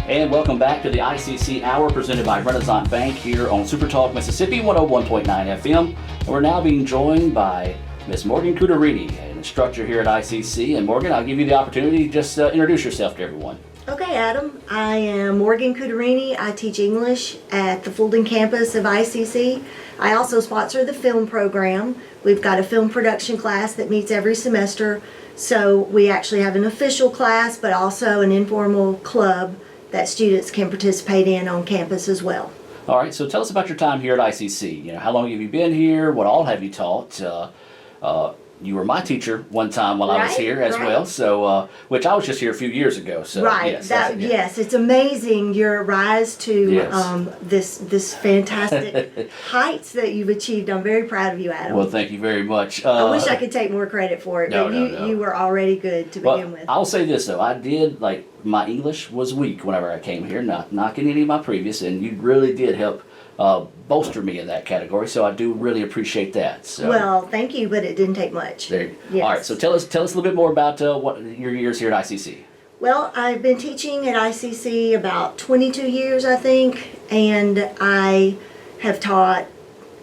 And welcome back to the ICC Hour presented by Renaissance Bank here on Super Talk Mississippi 101.9 FM. And we're now being joined by Miss Morgan Cuterini, an instructor here at ICC. And Morgan, I'll give you the opportunity to just introduce yourself to everyone. Okay, Adam. I am Morgan Cuterini. I teach English at the Fulton campus of ICC. I also sponsor the film program. We've got a film production class that meets every semester. So we actually have an official class, but also an informal club that students can participate in on campus as well. All right, so tell us about your time here at ICC. You know, how long have you been here? What all have you taught? You were my teacher one time while I was here as well, so which I was just here a few years ago. So yes, yes, it's amazing your rise to this fantastic heights that you've achieved. I'm very proud of you, Adam. Well, thank you very much. I wish I could take more credit for it, but you were already good to begin with. I'll say this though, I did my English was weak whenever I came here, not knocking any of my previous, and you really did help bolster me in that category, so I do really appreciate that. So. Well, thank you, but it didn't take much. Yes. All right, so tell us a little bit more about what your years here at ICC. Well, I've been teaching at ICC about 22 years, I think, and I have taught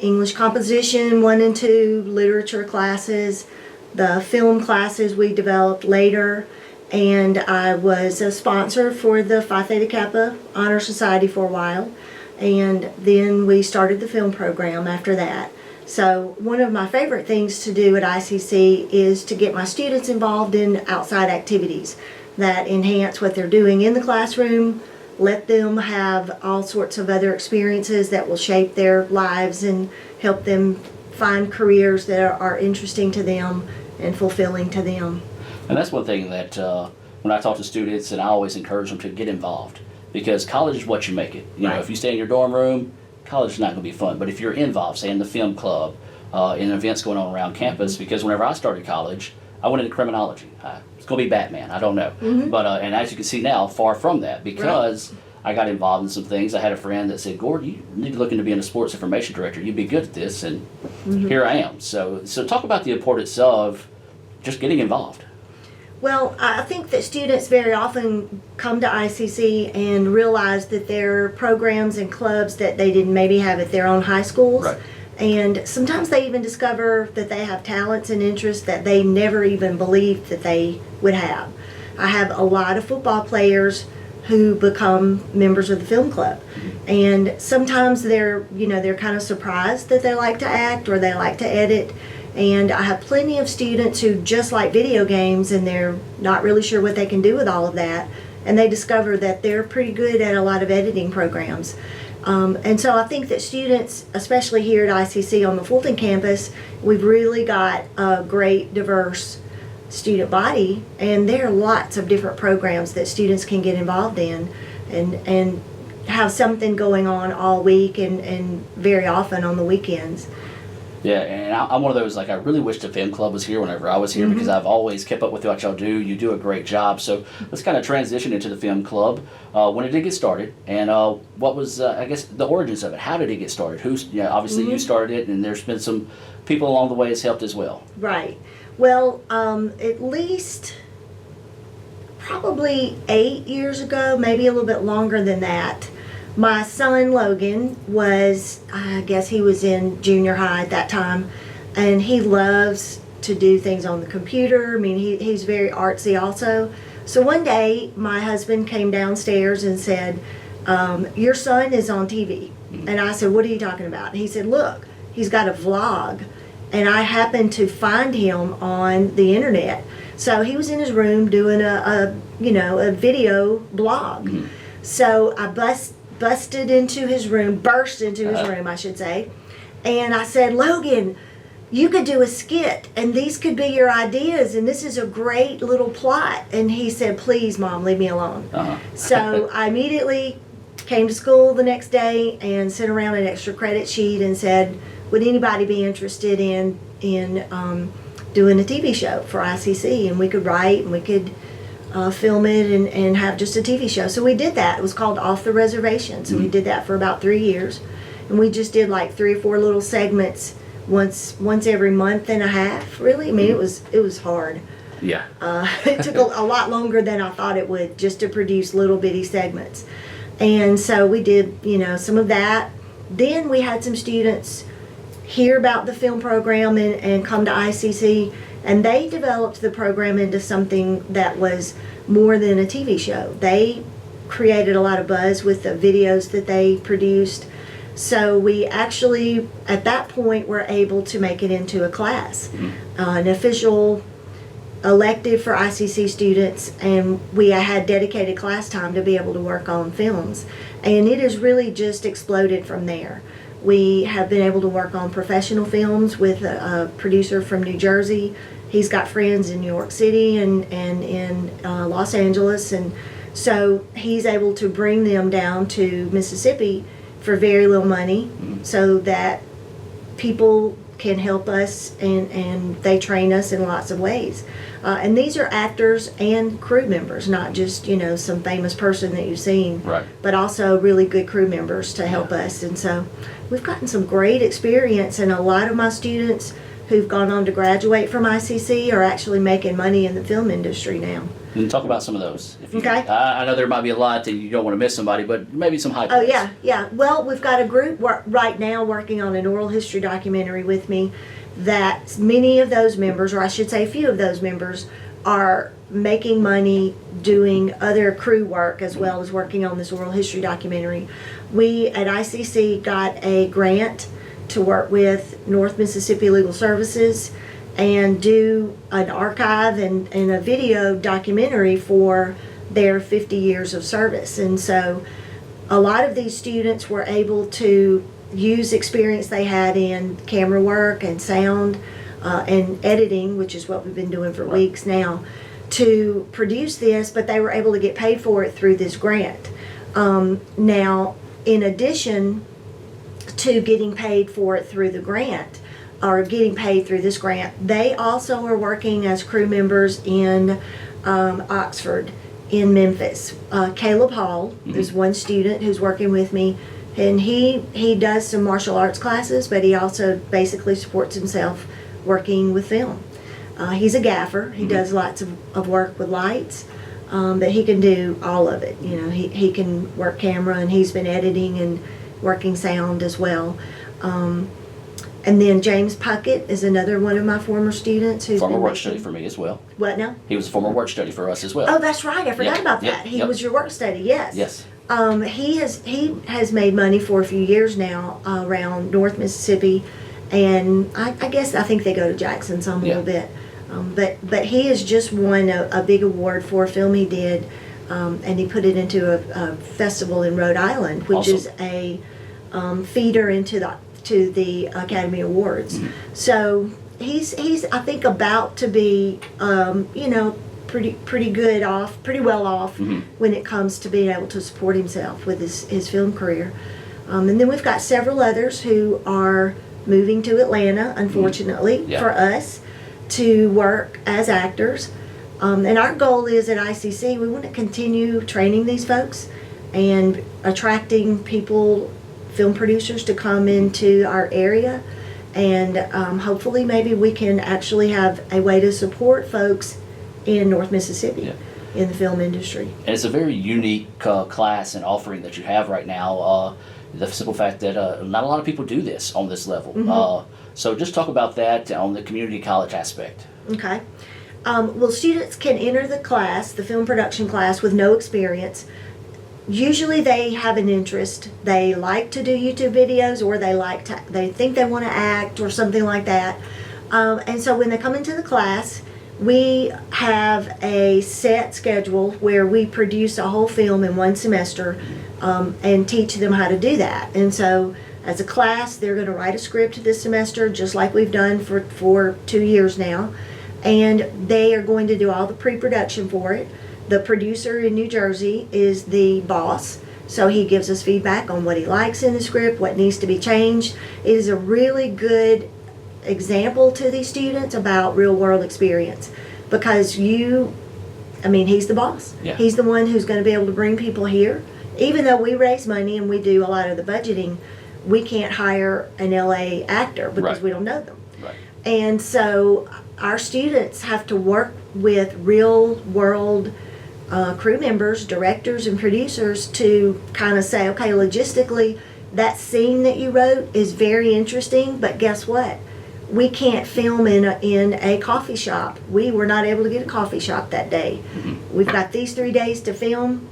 English composition 1 and 2, literature classes, the film classes we developed later, and I was a sponsor for the Phi Theta Kappa Honor Society for a while. And then we started the film program after that. So one of my favorite things to do at ICC is to get my students involved in outside activities that enhance what they're doing in the classroom, let them have all sorts of other experiences that will shape their lives and help them find careers that are interesting to them and fulfilling to them. And that's one thing that when I talk to students, and I always encourage them to get involved. Because college is what you make it. You know, if you stay in your dorm room, college is not going to be fun. But if you're involved, say in the film club, in events going on around campus, because whenever I started college, I went into criminology. It's going to be Batman, I don't know. But and as you can see now, far from that, because I got involved in some things. I had a friend that said, "Gord, you need to look into being a sports information director. You'd be good at this," and here I am. So talk about the importance of just getting involved. Well, I think that students very often come to ICC and realize that there are programs and clubs that they didn't maybe have at their own high schools. Right. And sometimes they even discover that they have talents and interests that they never even believed that they would have. I have a lot of football players who become members of the film club. And sometimes they're kind of surprised that they like to act or they like to edit. And I have plenty of students who just like video games and they're not really sure what they can do with all of that. And they discover that they're pretty good at a lot of editing programs. And so I think that students, especially here at ICC on the Fulton campus, we've really got a great diverse student body. And there are lots of different programs that students can get involved in and have something going on all week and very often on the weekends. Yeah, and I'm one of those, I really wish the film club was here whenever I was here because I've always kept up with what y'all do. You do a great job. So let's kind of transition into the film club. When did it get started? And what was, I guess, the origins of it? How did it get started? Obviously you started it, and there's been some people along the way that's helped as well. Right. Well, at least probably 8 years ago, maybe a little bit longer than that, my son Logan was, I guess he was in junior high at that time, and he loves to do things on the computer. I mean, he's very artsy also. So one day my husband came downstairs and said, "Your son is on TV." And I said, "What are you talking about?" And he said, "Look, he's got a vlog." And I happened to find him on the internet. So he was in his room doing a video blog. So I burst into his room, I should say, and I said, "Logan, you could do a skit, and these could be your ideas, and this is a great little plot." And he said, "Please, Mom, leave me alone." So I immediately came to school the next day and sent around an extra credit sheet and said, would anybody be interested in doing a TV show for ICC? And we could write and we could film it and have just a TV show. So we did that. It was called Off the Reservation. So we did that for about 3 years. And we just did like 3 or 4 little segments once every month and a half, really. I mean, it was hard. Yeah. It took a lot longer than I thought it would just to produce little bitty segments. And so we did, some of that. Then we had some students hear about the film program and come to ICC, and they developed the program into something that was more than a TV show. They created a lot of buzz with the videos that they produced. So we actually, at that point, were able to make it into a class, an official elective for ICC students, and we had dedicated class time to be able to work on films. And it has really just exploded from there. We have been able to work on professional films with a producer from New Jersey. He's got friends in New York City and in Los Angeles, and so he's able to bring them down to Mississippi for very little money so that people can help us, and they train us in lots of ways. And these are actors and crew members, not just, some famous person that you've seen, Right. but also really good crew members to help us. And so we've gotten some great experience, and a lot of my students who've gone on to graduate from ICC are actually making money in the film industry now. And talk about some of those. If you, Okay. I know there might be a lot and you don't want to miss somebody, but maybe some high Oh, points. yeah. Well, we've got a group right now working on an oral history documentary with me that many of those members, or I should say a few of those members, are making money doing other crew work as well as working on this oral history documentary. We at ICC got a grant to work with North Mississippi Legal Services and do an archive and a video documentary for their 50 years of service. And so a lot of these students were able to use experience they had in camera work and sound and editing, which is what we've been doing for weeks now, to produce this, but they were able to get paid for it through this grant. Now, in addition to getting paid for it through the grant, or getting paid through this grant, they also are working as crew members in Oxford, in Memphis. Caleb Hall is one student who's working with me, and he does some martial arts classes, but he also basically supports himself working with film. He's a gaffer. He does lots of work with lights, but he can do all of it. He can work camera, and he's been editing and working sound as well. And then James Puckett is another one of my former students who's Former been work study for me as well. What now? He was a former work study for us as well. Oh, that's right. I forgot Yeah, about yep, that. He yep. was your work study. Yes. Yes. He has made money for a few years now around North Mississippi, and I think they go to Jackson some a Yeah. little bit. But he has just won a big award for a film he did, and he put it into a festival in Rhode Island, which Awesome. is a feeder into the Academy Awards. So he's I think about to be pretty well off when it comes to being able to support himself with his film career. And then we've got several others who are moving to Atlanta, unfortunately, Yeah. for us to work as actors. And our goal is at ICC, we want to continue training these folks and attracting people, film producers, to come into our area. And hopefully maybe we can actually have a way to support folks in North Mississippi in the film industry. And it's a very unique class and offering that you have right now. The simple fact that not a lot of people do this on this level. So just talk about that on the community college aspect. Okay. Well, students can enter the class, the film production class, with no experience. Usually they have an interest. They like to do YouTube videos, or they think they want to act or something like that. And so when they come into the class, we have a set schedule where we produce a whole film in one semester and teach them how to do that. And so as a class, they're going to write a script this semester, just like we've done for 2 years now. And they are going to do all the pre-production for it. The producer in New Jersey is the boss, so he gives us feedback on what he likes in the script, what needs to be changed. It is a really good example to these students about real world experience, because he's the boss. Yeah. He's the one who's going to be able to bring people here. Even though we raise money and we do a lot of the budgeting, we can't hire an LA actor because Right. we don't know them. Right. And so our students have to work with real world crew members, directors, and producers to kind of say, okay, logistically, that scene that you wrote is very interesting, but guess what? We can't film in a coffee shop. We were not able to get a coffee shop that day. Mm-hmm. We've got these 3 days to film,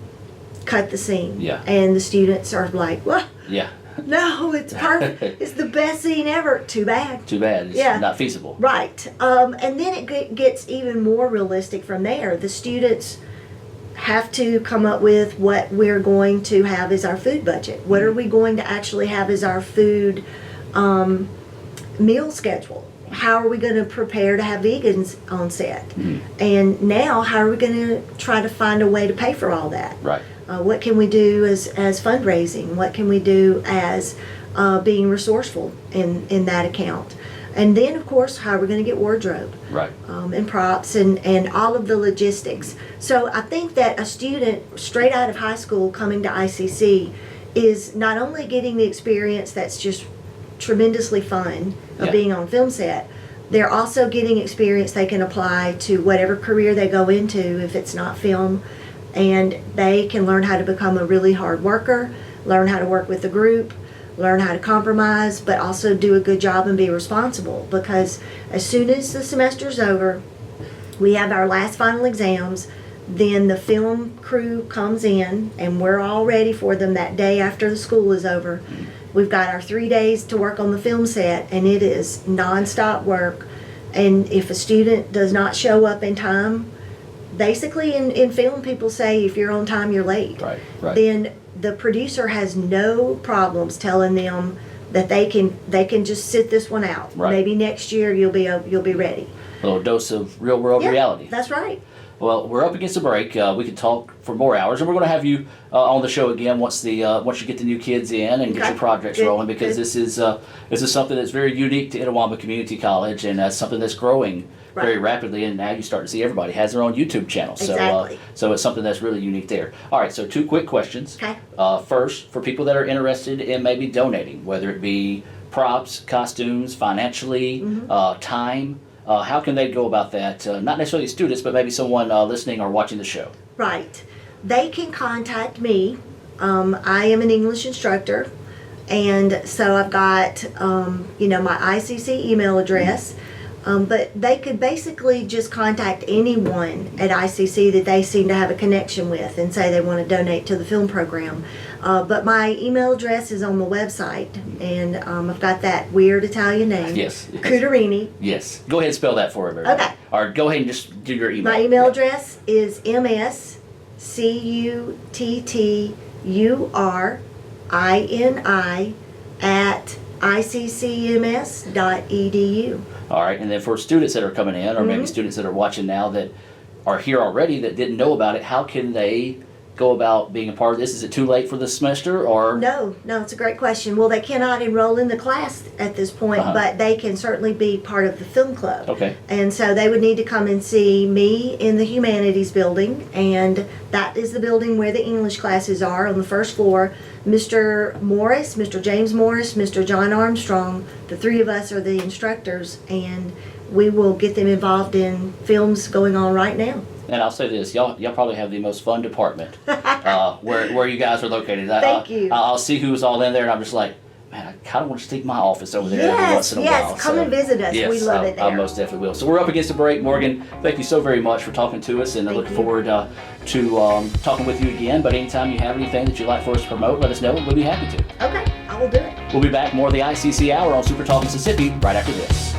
cut the scene. Yeah. And the students are like, well, Yeah. no, it's perfect. It's the best scene ever. Too bad. Too bad. It's Yeah. not feasible. Right. And then it gets even more realistic from there. The students have to come up with what we're going to have as our food budget. What are we going to actually have as our food meal schedule? How are we going to prepare to have vegans on set? And now, how are we going to try to find a way to pay for all that? Right. What can we do as fundraising? What can we do as being resourceful in that account? And then, of course, how are we going to get wardrobe? Right. And props and all of the logistics. So I think that a student straight out of high school coming to ICC is not only getting the experience that's just tremendously fun of Yeah. being on film set, they're also getting experience they can apply to whatever career they go into if it's not film, and they can learn how to become a really hard worker, learn how to work with the group, learn how to compromise, but also do a good job and be responsible, because as soon as the semester's over, we have our last final exams, then the film crew comes in and we're all ready for them that day after the school is over. We've got our 3 days to work on the film set, and it is nonstop work. And if a student does not show up in time, basically in film people say if you're on time you're late. Right. Right. Then the producer has no problems telling them that they can just sit this one out. Right. Maybe next year you'll be ready. A little dose of real world Yeah, reality. That's right. Well, we're up against a break. We could talk for more hours, and we're going to have you on the show again once you get the new kids in and get Okay. your projects Good, rolling, because good. this is something that's very unique to Itawamba Community College, and that's something that's growing very Right. rapidly. And now you start to see everybody has their own YouTube channel. Exactly. So it's something that's really unique there. All right. So 2 quick questions. Okay. First, for people that are interested in maybe donating, whether it be props, costumes, financially, time. How can they go about that? Not necessarily students, but maybe someone listening or watching the show. Right. They can contact me. I am an English instructor, and so I've got my ICC email address. But they could basically just contact anyone at ICC that they seem to have a connection with and say they want to donate to the film program. But my email address is on the website, and I've got that weird Italian name. Yes. Cuterini. Yes. Go ahead and spell that for everybody. Okay. Or go ahead and just do your email. My email address is mscutturini@iccms.edu. All right. And then for students that are coming in, or maybe students that are watching now that are here already that didn't know about it, how can they go about being a part of this? Is it too late for this semester, or? No, it's a great question. Well, they cannot enroll in the class at this point, but they can certainly be part of the film club. Okay. And so they would need to come and see me in the humanities building, and that is the building where the English classes are on the first floor. Mr. Morris, Mr. James Morris, Mr. John Armstrong, the 3 of us are the instructors, and we will get them involved in films going on right now. And I'll say this, y'all probably have the most fun department where you guys are located. Thank you. I'll see who's all in there, and I'm just like, man, I kind of want to stick my office over there every once in a while. Yes, come and visit us. Yes, We love it there. I most definitely will. So we're up against the break. Morgan, thank you so very much for talking to us, and I look you. forward to talking with you again. But anytime you have anything that you'd like for us to promote, let us know, and we'll be happy to. Okay, I will do it. We'll be back more of the ICC Hour on Super Talk Mississippi right after this.